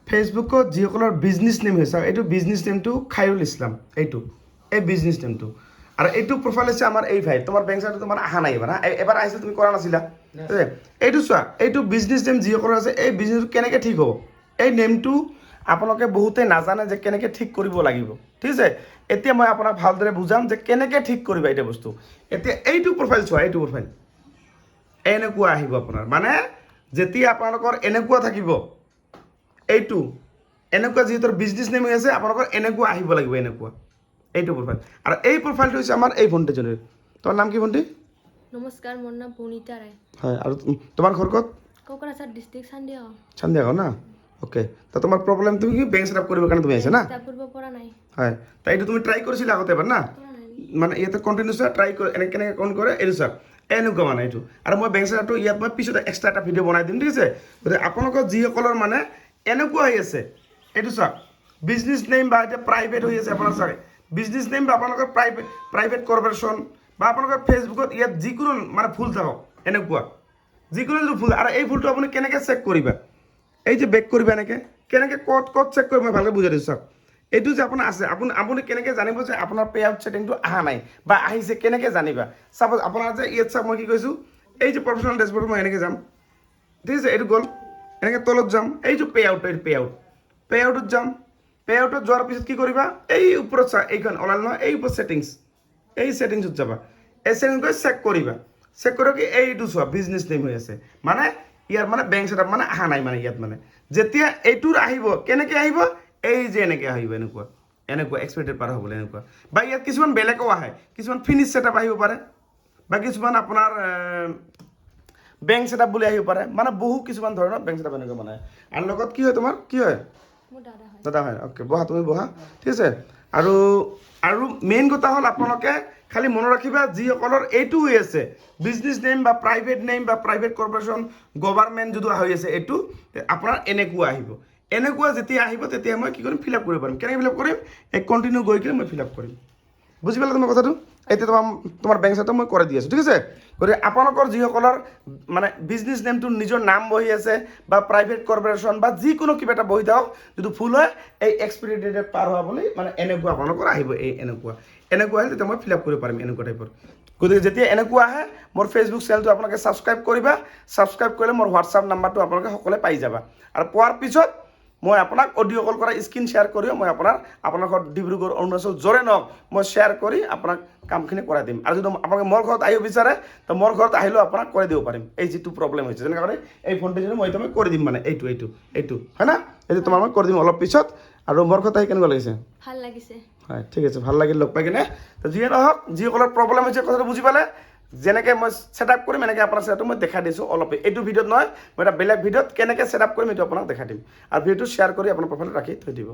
ফেচবুকত যিসকলৰ business name হৈছে এইটো বিজনেছ নেমটো খাইৰুল ইছলাম এইটো এই বিজনেছ নেমটো আৰু এইটো প্ৰফাইল হৈছে আমাৰ এই ভাই তোমাৰ বেংক চাইটো তোমাৰ অহা নাই এবাৰ এবাৰ আহিছিল তুমি কৰা নাছিলা এইটো চোৱা এইটো বিজনেছ নেম যিসকলৰ আছে এই বিজনেছটো কেনেকৈ ঠিক হ'ব এই নেমটো আপোনালোকে বহুতে নাজানে যে কেনেকৈ ঠিক কৰিব লাগিব ঠিক আছে এতিয়া মই আপোনাক ভালদৰে বুজাম যে কেনেকৈ ঠিক কৰিবা এইটো বস্তু এতিয়া এইটো প্ৰফাইল চোৱা এইটো প্ৰফাইল এনেকুৱা আহিব আপোনাৰ মানে যেতিয়া আপোনালোকৰ এনেকুৱা থাকিব এইটো এনেকুৱা যিহেতু বিজনেছ নেম হৈ আছে আপোনালোকৰ এনেকুৱা আহিব লাগিব এনেকুৱা এইটো প্ৰফাইল আৰু এই প্ৰফাইলটো হৈছে আমাৰ এই ভণ্টিজনীৰ তোমাৰ নাম কি ভণ্টি নমস্কাৰ মোৰ নাম পুনিতা ৰায় হয় আৰু তোমাৰ ঘৰ ক'ত কোকৰাঝাৰ ডিষ্ট্ৰিক্ট চান্দিয়াগাঁও চান্দিয়াগাঁও না ওকে তো তোমাৰ প্ৰব্লেম তুমি কি বেংক সেটআপ কৰিবৰ কাৰণে তুমি আহিছা না সেটআপ কৰিব পৰা নাই হয় তাই এইটো তুমি ট্ৰাই কৰিছিলা আগতে এবাৰ না মানে ইয়াতে কণ্টিনিউছ ট্ৰাই কৰি এনেকৈ কেনেকৈ অন কৰে এইটো চাওক এনেকুৱা মানে এইটো আৰু মই বেংক সেটআপটো ইয়াত মই পিছত এক্সট্ৰা এটা ভিডিঅ' বনাই দিম ঠিক আছে গতিকে আপোনালোকৰ যিসকলৰ মানে এনেকুৱা হৈ আছে এইটো চাওক বিজনেছ নেম বা এতিয়া প্ৰাইভেট হৈ আছে আপোনাৰ চাওক বিজনেছ নেম বা আপোনালোকৰ প্ৰাইভেট কৰ্পৰেশ্যন বা আপোনালোকৰ ফেচবুকত ইয়াত যিকোনো মানে ভুল থাকক এনেকুৱা যিকোনো যদি ভুল আৰু এই ভুলটো আপুনি কেনেকৈ চেক কৰিবা এই যে বেক কৰিবা এনেকৈ কেনেকৈ ক'ত চেক কৰিব মই ভালকৈ বুজাই দিছোঁ চাওক এইটো যে আপোনাৰ আছে আপুনি কেনেকৈ জানিব যে আপোনাৰ পে আউট ছেটিংটো অহা নাই বা আহিছে কেনেকৈ জানিবা চাপ'জ আপোনাৰ যে ইয়াত চাওক মই কি কৈছোঁ এই যে প্ৰফেশ্যনেল ডেছবৰ্ডত মই এনেকৈ যাম ঠিক আছে এইটো গ'ল এনেকৈ তলত যাম এই যে পে আউটত যাম পে আউটত যোৱাৰ পিছত কি কৰিবা এই ওপৰত চা এইখন ওলাল নহয় এই ওপৰত এই ছেটিংছত যাবা এই ছেটিংছ গৈ চেক কৰিবা চেক কৰি কি এইটো চোৱা বিজনেছ নেম হৈ আছে মানে ইয়াৰ মানে বেংক ছেটআপ মানে অহা নাই মানে ইয়াত মানে যেতিয়া এইটোৰ আহিব কেনেকৈ আহিব এই যে এনেকৈ আহিব এনেকুৱা এক্সপেক্টেড পাৰ হ'বলৈ এনেকুৱা বা ইয়াত কিছুমান বেলেগো আহে কিছুমান ফিনিছ ছেটআপ আহিব পাৰে বা কিছুমান আপোনাৰ বেংক ছেটআপ বুলি আহিব পাৰে মানে বহু কিছুমান ধৰণৰ বেংক ছেটআপ এনেকুৱা মানে আৰু লগত কি হয় তোমাৰ কি হয় মোৰ দাদা হয় দাদা হয় অ'কে বহা তুমি বহা ঠিক আছে আৰু মেইন কথা হ'ল আপোনালোকে খালি মনত ৰাখিবা যিসকলৰ এইটো হৈ আছে বিজনেছ নেম বা প্ৰাইভেট কৰ্পৰেশ্যন গভৰ্ণমেণ্ট যদি হৈ আছে এইটো আপোনাৰ এনেকুৱা আহিব এনেকুৱা যেতিয়া আহিব তেতিয়া মই কি কৰিম ফিল আপ কৰিব পাৰিম কেনেকৈ ফিল আপ কৰিম এই কণ্টিনিউ গৈ কিনে মই ফিল আপ কৰিম বুজি পালা তোমাৰ কথাটো এতিয়া তোমাৰ বেংক ছেটআপ মই কৰি দি আছোঁ ঠিক আছে গতিকে আপোনালোকৰ যিসকলৰ মানে বিজনেছ নেমটো নিজৰ নাম বহি আছে বা প্ৰাইভেট কৰ্পৰেশ্যন বা যিকোনো কিবা এটা বহি থাকক যদি ভুল হয় এই এক্সপাইৰি ডেট পাৰ হোৱা বুলি মানে এনেকুৱা আপোনালোকৰ আহিব এই এনেকুৱা আহিলে তেতিয়া মই ফিল আপ কৰিব পাৰিম এনেকুৱা টাইপৰ গতিকে যেতিয়া এনেকুৱা আহে মোৰ ফেচবুক চেনেলটো আপোনালোকে ছাবস্ক্ৰাইব কৰিবা ছাবস্ক্ৰাইব কৰিলে মোৰ হোৱাটছআপ নাম্বাৰটো আপোনালোকে সকলোৱে পাই যাবা আৰু পোৱাৰ পিছত মই আপোনাক অডিঅ' কল কৰা স্ক্ৰীন শ্বেয়াৰ কৰিও মই আপোনাৰ ঘৰত ডিব্ৰুগড় অৰুণাচল য'ৰে নহওক মই শ্বেয়াৰ কৰি আপোনাক কামখিনি কৰাই দিম আৰু যদি আপোনালোকে মোৰ ঘৰত আহিব বিচাৰে তো মোৰ ঘৰত আহিলেও আপোনাক কৰি দিব পাৰিম এই যিটো প্ৰব্লেম হৈছে যেনেকৈ এই ফোনটো যদি মই তোমাক কৰি দিম মানে এইটো হয় না এইটো তোমাৰ মই কৰি দিম অলপ পিছত আৰু মোৰ ঘৰত আহি কেনেকুৱা লাগিছে ভাল লাগিছে হয় ঠিক আছে ভাল লাগিল লগ পাই কিনে তো যিয়ে নহওক যিসকলৰ প্ৰব্লেম হৈছে কথাটো বুজি পালে যেনেকৈ মই ছেটআপ কৰিম এনেকৈ আপোনাৰ ছেটআপটো মই দেখাই দিছোঁ অলপ এইটো ভিডিঅ'ত নহয় মই এটা বেলেগ ভিডিঅ'ত কেনেকৈ ছেটআপ কৰিম এইটো আপোনাক দেখাই দিম আৰু ভিডিঅ'টো শ্বেয়াৰ কৰি আপোনাৰ প্ৰফাইলত ৰাখি থৈ দিব